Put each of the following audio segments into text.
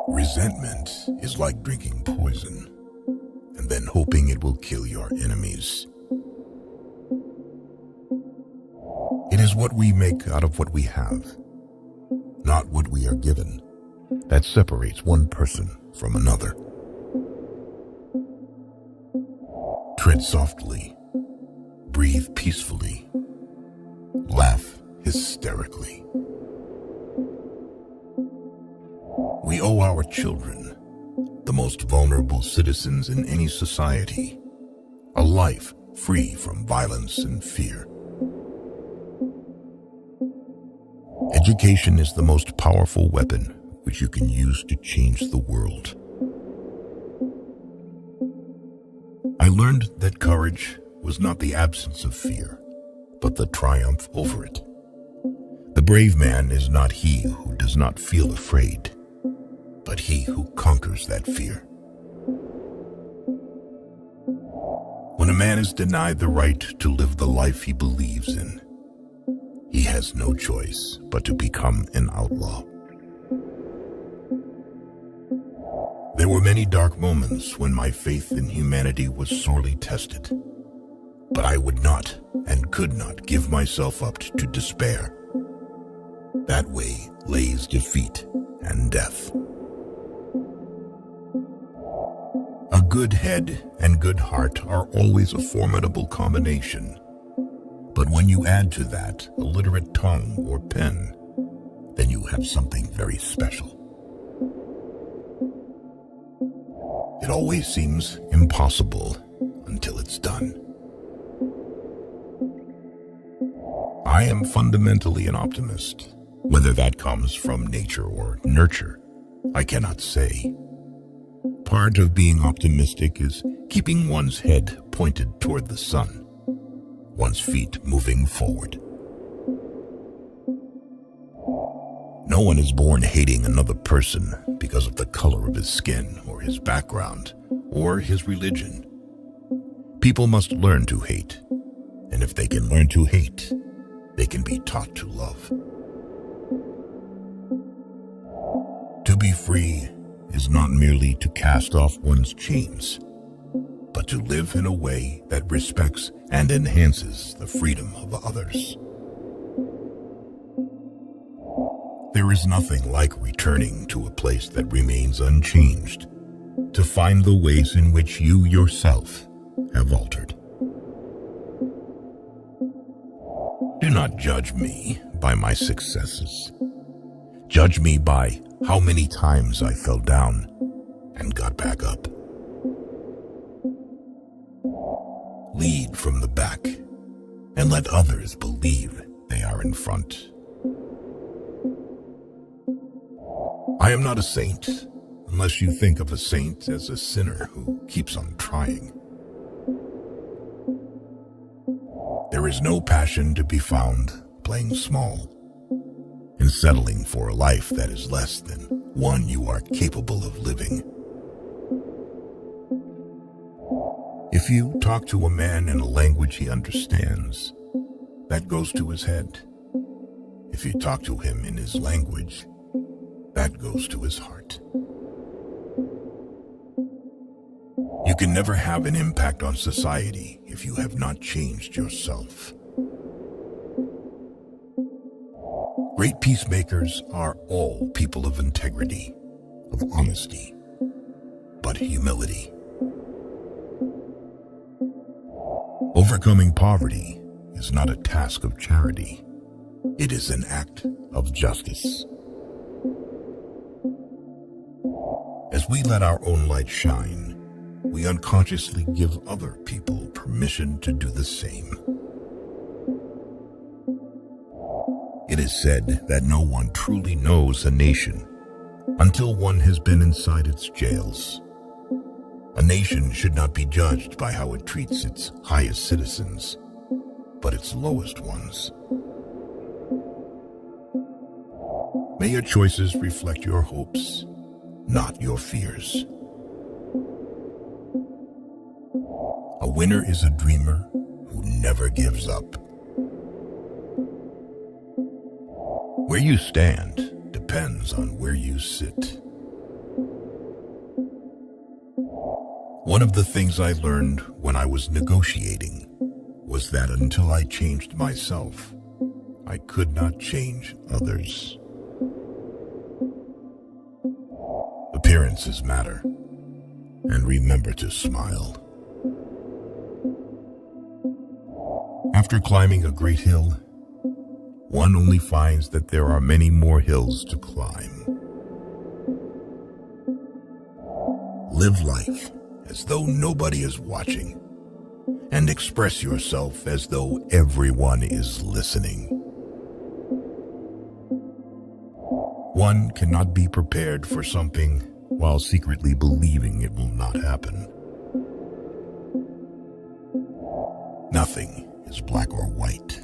Resentment is like drinking poison and then hoping it will kill your enemies. It is what we make out of what we have, not what we are given, that separates one person from another. Tread softly, breathe peacefully, laugh hysterically. We owe our children, the most vulnerable citizens in any society, a life free from violence and fear. Education is the most powerful weapon which you can use to change the world. I learned that courage was not the absence of fear, but the triumph over it. The brave man is not he who does not feel afraid, but he who conquers that fear. When a man is denied the right to live the life he believes in, he has no choice but to become an outlaw. There were many dark moments when my faith in humanity was sorely tested, but I would not and could not give myself up to despair. That way lays defeat and death. A good head and good heart are always a formidable combination. But when you add to that a literate tongue or pen, then you have something very special. It always seems impossible until it's done. I am fundamentally an optimist. Whether that comes from nature or nurture, I cannot say. Part of being optimistic is keeping one's head pointed toward the sun, one's feet moving forward. No one is born hating another person because of the color of his skin or his background or his religion. People must learn to hate, and if they can learn to hate, they can be taught to love. To be free is not merely to cast off one's chains, but to live in a way that respects and enhances the freedom of others. There is nothing like returning to a place that remains unchanged, to find the ways in which you yourself have altered. Do not judge me by my successes. Judge me by how many times I fell down and got back up. Lead from the back and let others believe they are in front. I am not a saint unless you think of a saint as a sinner who keeps on trying. There is no passion to be found playing small and settling for a life that is less than one you are capable of living. If you talk to a man in a language he understands, that goes to his head. If you talk to him in his language, that goes to his heart. You can never have an impact on society if you have not changed yourself. Great peacemakers are all people of integrity, of honesty, but humility. Overcoming poverty is not a task of charity. It is an act of justice. As we let our own light shine, we unconsciously give other people permission to do the same. It is said that no one truly knows a nation until one has been inside its jails. A nation should not be judged by how it treats its highest citizens, but its lowest ones. May your choices reflect your hopes, not your fears. A winner is a dreamer who never gives up. Where you stand depends on where you sit. One of the things I learned when I was negotiating was that until I changed myself, I could not change others. Appearances matter, and remember to smile. After climbing a great hill, one only finds that there are many more hills to climb. Live life as though nobody is watching, and express yourself as though everyone is listening. One cannot be prepared for something while secretly believing it will not happen. Nothing is black or white.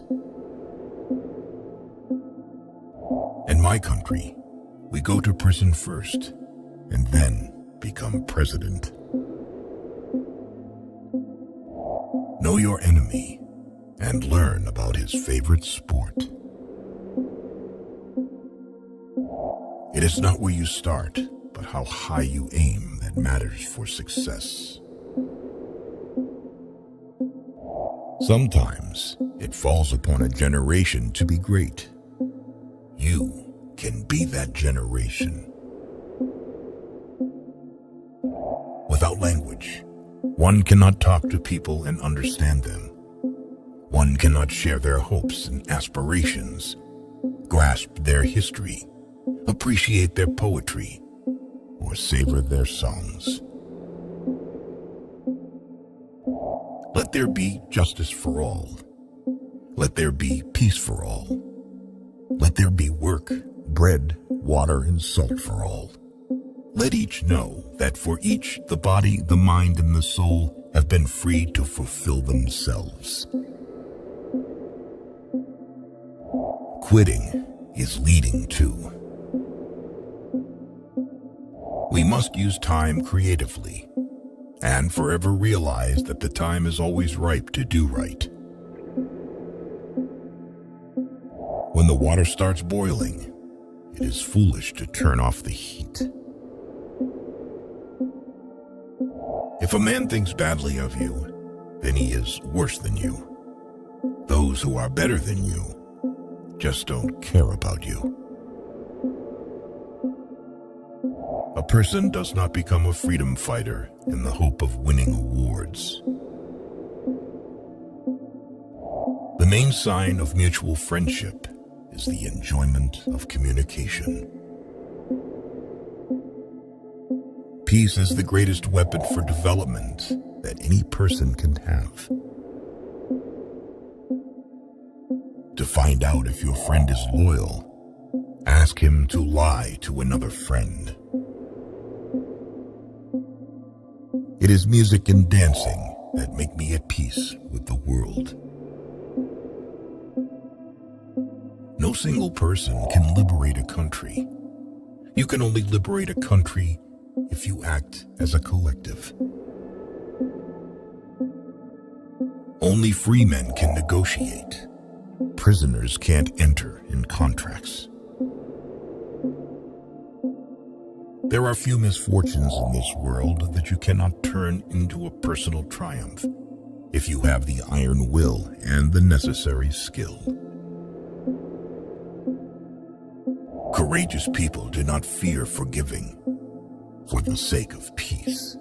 In my country, we go to prison first and then become president. Know your enemy and learn about his favorite sport. It is not where you start, but how high you aim that matters for success. Sometimes it falls upon a generation to be great. You can be that generation. Without language, one cannot talk to people and understand them. One cannot share their hopes and aspirations, grasp their history, appreciate their poetry, or savor their songs. Let there be justice for all. Let there be peace for all. Let there be work, bread, water, and salt for all. Let each know that for each the body, the mind, and the soul have been freed to fulfill themselves. Quitting is leading to. We must use time creatively and forever realize that the time is always ripe to do right. When the water starts boiling, it is foolish to turn off the heat. If a man thinks badly of you, then he is worse than you. Those who are better than you just don't care about you. A person does not become a freedom fighter in the hope of winning awards. The main sign of mutual friendship is the enjoyment of communication. Peace is the greatest weapon for development that any person can have. To find out if your friend is loyal, ask him to lie to another friend. It is music and dancing that make me at peace with the world. No single person can liberate a country. You can only liberate a country if you act as a collective. Only free men can negotiate. Prisoners can't enter in contracts. There are few misfortunes in this world that you cannot turn into a personal triumph if you have the iron will and the necessary skill. Courageous people do not fear forgiving for the sake of peace.